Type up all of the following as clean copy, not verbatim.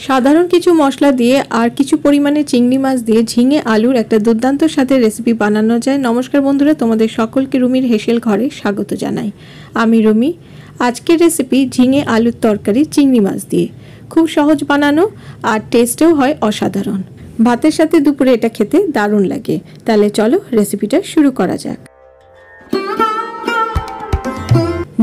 সাধারণ কিছু মশলা দিয়ে আর কিছু পরিমাণে চিংড়ি মাছ দিয়ে ঝিঙে আলুর একটা দুর্দান্ত স্বাদের রেসিপি বানানো যায়। নমস্কার বন্ধুরা, তোমাদের সকলকে রুমির হেসেল ঘরে স্বাগত জানাই। আমি রুমি। আজকের রেসিপি ঝিঙে আলুর তরকারি চিংড়ি মাছ দিয়ে। খুব সহজ বানানো আর টেস্টেও হয় অসাধারণ। ভাতের সাথে দুপুরে এটা খেতে দারুণ লাগে। তাহলে চলো রেসিপিটা শুরু করা যাক।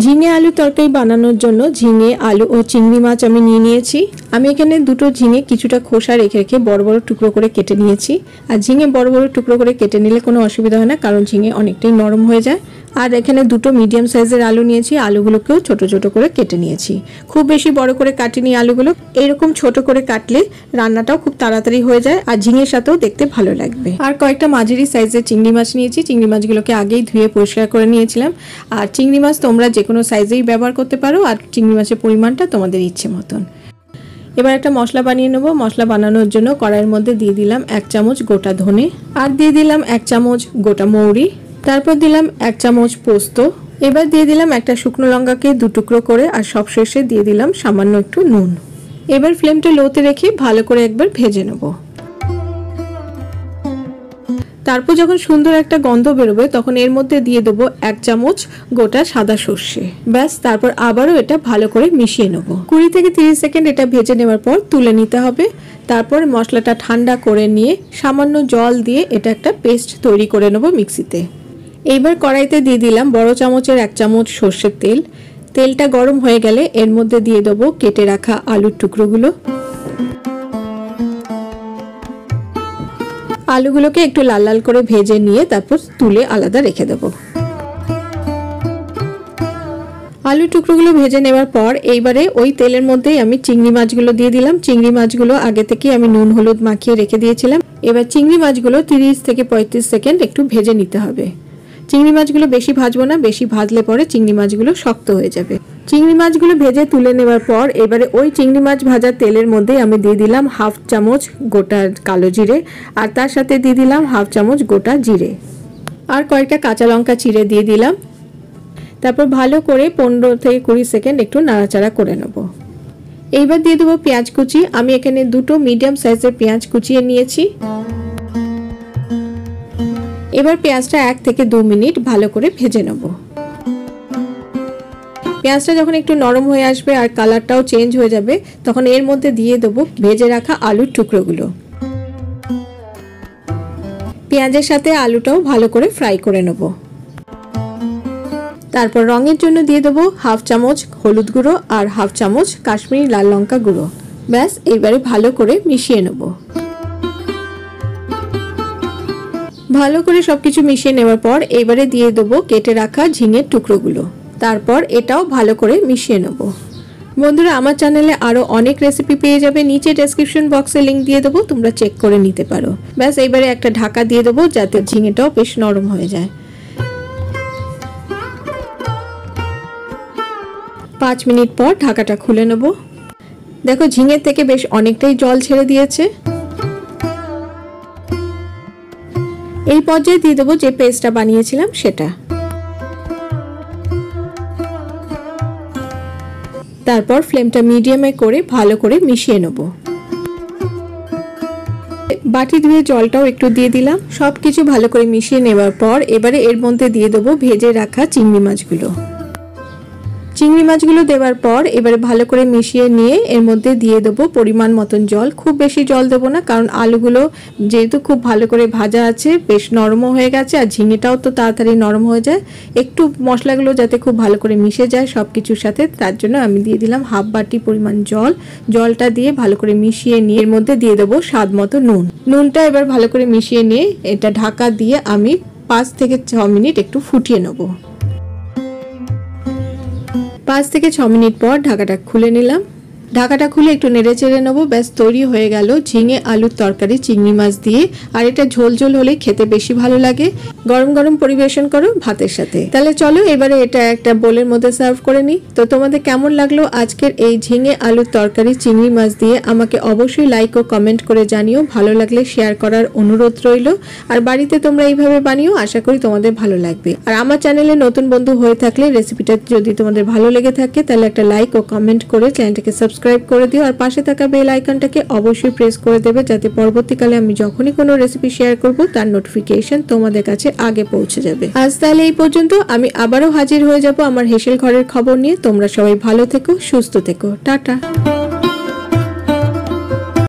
ঝিঙে আলু তরকারি বানানোর জন্য ঝিঙে আলু ও চিংড়ি মাছ আমি নিয়ে নিয়েছি। আমি এখানে দুটো ঝিঙে কিছুটা খোসা রেখে রেখে বড় বড় টুকরো করে কেটে নিয়েছি। আর ঝিঙে বড় বড় টুকরো করে কেটে নিলে কোনো অসুবিধা হয় না, কারণ ঝিঙে অনেকটাই নরম হয়ে যায়। আর এখানে দুটো মিডিয়াম সাইজের আলু নিয়েছি, আলুগুলোকেও ছোট ছোট করে কেটে নিয়েছি। খুব বেশি বড় করে কাটিনি আলুগুলো, এরকম ছোট করে কাটলে রান্নাটাও খুব তাড়াতাড়ি হয়ে যায় আর ঝিঙের সাথেও দেখতে ভালো লাগবে। আর কয়েকটা মাঝারি সাইজের চিংড়ি মাছ নিয়েছি। চিংড়ি মাছগুলোকে আগেই ধুয়ে পরিষ্কার করে নিয়েছিলাম। আর চিংড়ি মাছ তোমরা যে কোনো সাইজেই ব্যবহার করতে পারো, আর চিংড়ি মাছের পরিমাণটা তোমাদের ইচ্ছে মতন। এবার একটা মশলা বানিয়ে নেবো। মশলা বানানোর জন্য কড়াইয়ের মধ্যে দিয়ে দিলাম 1 চামচ গোটা ধনে, আর দিয়ে দিলাম 1 চামচ গোটা মৌরি, তারপর দিলাম 1 চামচ পোস্ত। এবার দিয়ে দিলাম একটা শুকনো লঙ্কাকে 2 টুকরো করে, আর সবশেষে দিয়ে দিলাম সামান্য একটু নুন। এবার ফ্লেমটা লোতে রেখে ভালো করে একবার ভেজে নেব। তারপর যখন সুন্দর একটা গন্ধ বেরোবে তখন এর মধ্যে দিয়ে দেবো 1 চামচ গোটা সাদা সর্ষে। ব্যাস, তারপর আবারও এটা ভালো করে মিশিয়ে নেব। 20 থেকে 30 সেকেন্ড এটা ভেজে নেওয়ার পর তুলে নিতে হবে। তারপর মশলাটা ঠান্ডা করে নিয়ে সামান্য জল দিয়ে এটা একটা পেস্ট তৈরি করে নেব মিক্সিতে। এইবার কড়াইতে দিয়ে দিলাম বড় চামচের 1 চামচ সর্ষের তেল। তেলটা গরম হয়ে গেলে এর মধ্যে দিয়ে দেবো কেটে রাখা আলুর টুকরোগুলো। আলুগুলোকে একটু লাল লাল করে ভেজে নিয়ে তারপর তুলে আলাদা রেখে দেব। আলুর টুকরোগুলো ভেজে নেওয়ার পর এইবারে ওই তেলের মধ্যেই আমি চিংড়ি মাছগুলো দিয়ে দিলাম। চিংড়ি মাছগুলো আগে থেকে আমি নুন হলুদ মাখিয়ে রেখে দিয়েছিলাম। এবার চিংড়ি মাছগুলো 30 থেকে 35 সেকেন্ড একটু ভেজে নিতে হবে। চিংড়ি মাছগুলো বেশি ভাজবো না, বেশি ভাজলে পরে চিংড়ি মাছগুলো শক্ত হয়ে যাবে। চিংড়ি মাছগুলো ভেজে তুলে নেওয়ার পর এবারে ওই চিংড়ি মাছ ভাজার তেলের মধ্যে আমি দিয়ে দিলাম 1/2 চামচ গোটা কালো জিরে, আর তার সাথে দিয়ে দিলাম 1/2 চামচ গোটা জিরে, আর কয়েকটা কাঁচা লঙ্কা চিড়ে দিয়ে দিলাম। তারপর ভালো করে 15 থেকে 20 সেকেন্ড একটু নাড়াচাড়া করে নেব। এইবার দিয়ে দেবো পেঁয়াজ কুচি। আমি এখানে দুটো মিডিয়াম সাইজের পেঁয়াজ কুচিয়ে নিয়েছি। এবার পেঁয়াজটা 1 থেকে 2 মিনিট ভালো করে ভেজে নেব। পেঁয়াজটা যখন একটু নরম হয়ে আসবে আর কালারটাও চেঞ্জ হয়ে যাবে, তখন এর মধ্যে দিয়ে দেবো ভেজে রাখা আলুর টুকরোগুলো। পেঁয়াজের সাথে আলুটাও ভালো করে ফ্রাই করে নেব। তারপর রঙের জন্য দিয়ে দেবো 1/2 চামচ হলুদ গুঁড়ো আর 1/2 চামচ কাশ্মীরি লাল লঙ্কা গুঁড়ো। ব্যাস, এইবারে ভালো করে মিশিয়ে নেব। ভালো করে সবকিছু মিশিয়ে নেওয়ার পর এবারে দিয়ে দেবো কেটে রাখা ঝিঙের টুকরোগুলো। তারপর এটাও ভালো করে মিশিয়ে নেব। বন্ধুরা, আমার চ্যানেলে আরো অনেক রেসিপি পেয়ে যাবে, নিচে ডেসক্রিপশন বক্সে লিংক দিয়ে দেবো, তোমরা চেক করে নিতে পারো। ব্যাস, এইবারে একটা ঢাকা দিয়ে দেবো যাতে ঝিঙেটাও বেশ নরম হয়ে যায়। 5 মিনিট পর ঢাকাটা খুলে নেব। দেখো, ঝিঙের থেকে বেশ অনেকটাই জল ছেড়ে দিয়েছে। এই পর্যায়ে দিয়ে দেবো যে পেস্টটা বানিয়েছিলাম সেটা। তারপর ফ্লেমটা মিডিয়ামে করে ভালো করে মিশিয়ে নেব। বাটি ধুয়ে জলটাও একটু দিয়ে দিলাম। সবকিছু ভালো করে মিশিয়ে নেওয়ার পর এবারে এর মধ্যে দিয়ে দেবো ভেজে রাখা চিংড়ি মাছগুলো। চিংড়ি মাছগুলো দেওয়ার পর এবারে ভালো করে মিশিয়ে নিয়ে এর মধ্যে দিয়ে দেবো পরিমাণ মতন জল। খুব বেশি জল দেবো না, কারণ আলুগুলো যেহেতু খুব ভালো করে ভাজা আছে, বেশ নরমও হয়ে গেছে, আর ঝিঙেটাও তো তাড়াতাড়ি নরম হয়ে যায়। একটু মশলাগুলো যাতে খুব ভালো করে মিশে যায় সব কিছুর সাথে, তার জন্য আমি দিয়ে দিলাম 1/2 বাটি পরিমাণ জল। জলটা দিয়ে ভালো করে মিশিয়ে নিয়ে এর মধ্যে দিয়ে দেবো স্বাদ মতো নুন। নুনটা এবার ভালো করে মিশিয়ে নিয়ে এটা ঢাকা দিয়ে আমি 5 থেকে 6 মিনিট একটু ফুটিয়ে নেব। 5 থেকে 6 মিনিট পর ঢাকাটা খুলে নিলাম। ঢাকাটা খুলে একটু নেড়ে চেড়ে নেবো। ব্যাস, তৈরি হয়ে গেল ঝিঙে আলুর তরকারি চিংড়ি মাছ দিয়ে। আর এটা ঝোল ঝোল হলে খেতে বেশি ভালো লাগে। গরম গরম পরিবেশন করো ভাতের সাথে। তাহলে চলো এবারে এটা একটা বোলের মধ্যে সার্ভ করে নিই। তো তোমাদের কেমন লাগলো আজকের এই ঝিঙে আলুর তরকারি চিংড়ি মাছ দিয়ে আমাকে অবশ্যই লাইক ও কমেন্ট করে জানিও। ভালো লাগলে শেয়ার করার অনুরোধ রইল। আর বাড়িতে তোমরা এইভাবে বানিও, আশা করি তোমাদের ভালো লাগবে। আর আমার চ্যানেলে নতুন বন্ধু হয়ে থাকলে রেসিপিটা যদি তোমাদের ভালো লেগে থাকে তাহলে একটা লাইক ও কমেন্ট করে চ্যানেলটাকে সাবস্ক্রাইব সাবস্ক্রাইব করে দিও আর পাশে থাকা বেল আইকনটাকে অবশ্যই প্রেস করে দেবে, যাতে পরবর্তীকালে আমি যখনই কোনো রেসিপি শেয়ার করব তার নোটিফিকেশন তোমাদের কাছে আগে পৌঁছে যাবে। আজ তাহলে এই পর্যন্ত, আমি আবারও হাজির হয়ে যাব আমার হেসেল ঘরের খবর নিয়ে। তোমরা সবাই ভালো থেকো, সুস্থ থেকো, টাটা।